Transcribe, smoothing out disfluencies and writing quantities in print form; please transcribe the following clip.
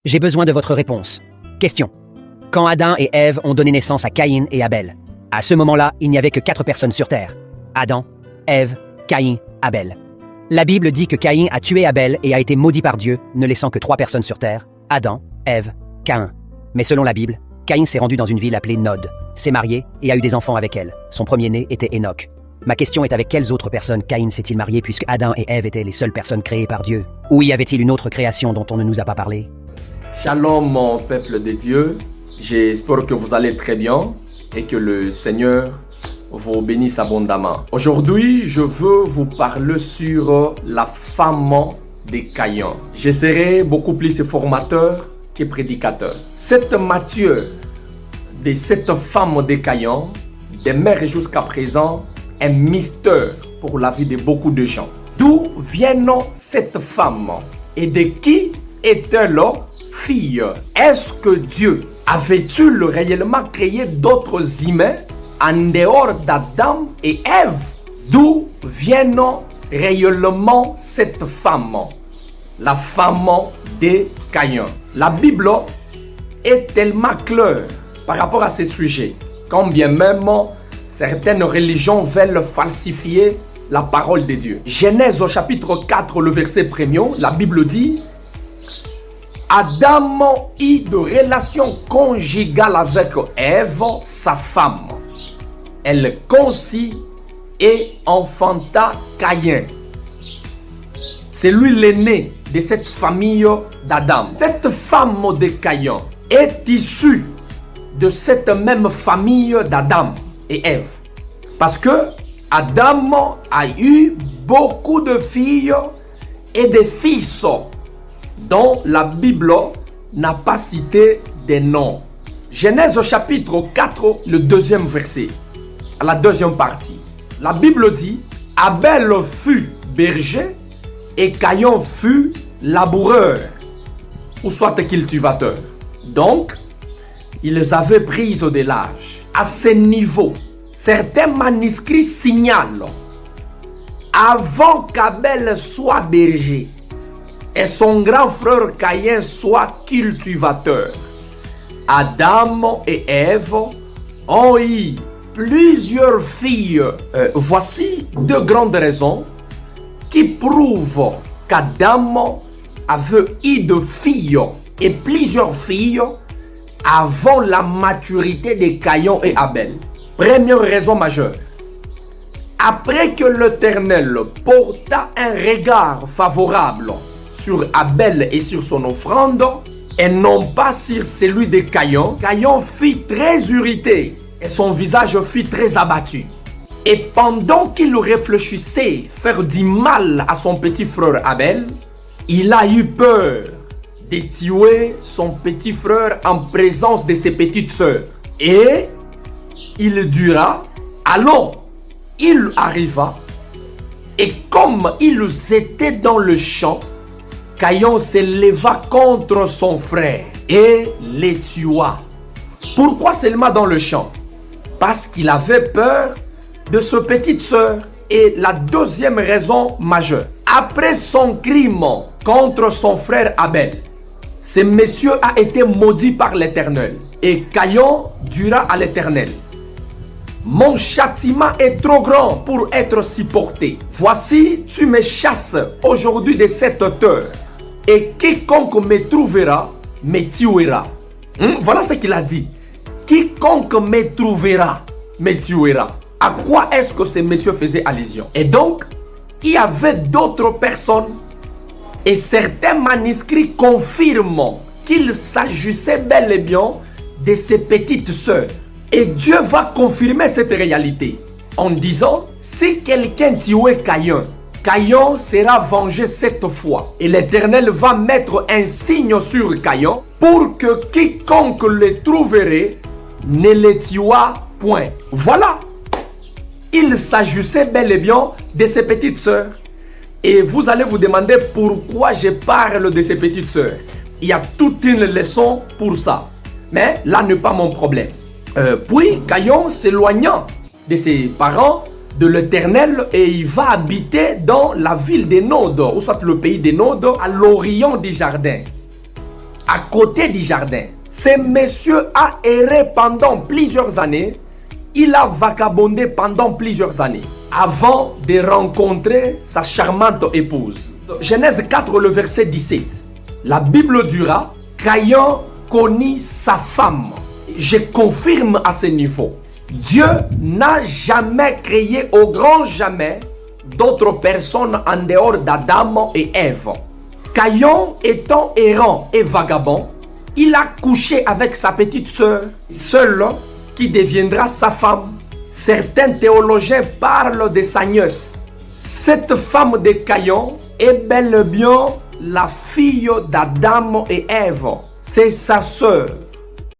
J'ai besoin de votre réponse. Question. Quand Adam et Ève ont donné naissance à Caïn et Abel, à ce moment-là, il n'y avait que 4 personnes sur terre. Adam, Ève, Caïn, Abel. La Bible dit que Caïn a tué Abel et a été maudit par Dieu, ne laissant que 3 personnes sur terre. Adam, Ève, Caïn. Mais selon la Bible, Caïn s'est rendu dans une ville appelée Nod, s'est marié et a eu des enfants avec elle. Son premier-né était Enoch. Ma question est avec quelles autres personnes Caïn s'est-il marié puisque Adam et Ève étaient les seules personnes créées par Dieu? Ou y avait-il une autre création dont on ne nous a pas parlé? Shalom mon peuple de Dieu, j'espère que vous allez très bien et que le Seigneur vous bénisse abondamment. Aujourd'hui, je veux vous parler sur la femme de Caïn. Je serai beaucoup plus formateur que prédicateur. Cette matière de cette femme de Caïn demeure jusqu'à présent un mystère pour la vie de beaucoup de gens. D'où vient cette femme et de qui est-elle fille? Est-ce que Dieu avait-il réellement créé d'autres humains en dehors d'Adam et Ève? D'où vient réellement cette femme? La femme de Caïn. La Bible est tellement claire par rapport à ce sujet, quand bien même certaines religions veulent falsifier la parole de Dieu. Genèse au chapitre 4, le verset 1er, la Bible dit: Adam eut de relations conjugales avec Ève, sa femme. Elle conçut et enfanta Caïn. C'est lui l'aîné de cette famille d'Adam. Cette femme de Caïn est issue de cette même famille d'Adam et Ève. Parce que Adam a eu beaucoup de filles et de fils dont la Bible n'a pas cité des noms. Genèse au chapitre 4, le 2e verset, à la 2e partie. La Bible dit: Abel fut berger et Caïn fut laboureur, ou soit cultivateur. Donc, ils avaient pris de l'âge. À ce niveau, certains manuscrits signalent: avant qu'Abel soit berger et son grand frère Caïn soit cultivateur, Adam et Ève ont eu plusieurs filles. Voici 2 grandes raisons qui prouvent qu'Adam avait eu de filles et plusieurs filles avant la maturité de Caïn et Abel. Première raison majeure: après que l'Éternel porta un regard favorable sur Abel et sur son offrande, et non pas sur celui de Caïn, Caïn fut très irrité et son visage fut très abattu. Et pendant qu'il réfléchissait faire du mal à son petit frère Abel, il a eu peur de tuer son petit frère en présence de ses petites sœurs. Et il dira, alors il arriva, et comme ils étaient dans le champ, Caïn se leva contre son frère et le tua. Pourquoi seulement dans le champ? Parce qu'il avait peur de sa petite sœur. Et la 2e raison majeure: après son crime contre son frère Abel, ce monsieur a été maudit par l'Éternel. Et Caïn dira à l'Éternel: mon châtiment est trop grand pour être supporté. Voici, tu me chasses aujourd'hui de cette terre, et quiconque me trouvera me tuera. Voilà ce qu'il a dit. Quiconque me trouvera me tuera. À quoi est-ce que ce monsieur faisait allusion? Et donc, il y avait d'autres personnes, et certains manuscrits confirment qu'il s'agissait bel et bien de ses petites sœurs. Et Dieu va confirmer cette réalité en disant: si quelqu'un tuait Caïn, Caïn sera vengé 7 fois. Et l'Éternel va mettre un signe sur Caïn pour que quiconque le trouverait ne le tuera point. Voilà. Il s'agissait bel et bien de ses petites sœurs. Et vous allez vous demander pourquoi je parle de ses petites sœurs. Il y a toute une leçon pour ça. Mais là n'est pas mon problème. Puis Caïn s'éloignant de ses parents, de l'Éternel, et il va habiter dans la ville de Nod, ou soit le pays de Nod, à l'orient du jardin. à côté du jardin. Ce monsieur a erré pendant plusieurs années. Il a vagabondé pendant plusieurs années avant de rencontrer sa charmante épouse. Genèse 4, le verset 17. La Bible dira, Caïn connut sa femme. Je confirme à ce niveau. Dieu n'a jamais créé, au grand jamais, d'autres personnes en dehors d'Adam et Ève. Caïn étant errant et vagabond, il a couché avec sa petite sœur, seule, qui deviendra sa femme. Certains théologiens parlent de sa nièce. Cette femme de Caïn est bel et bien la fille d'Adam et Ève. C'est sa sœur.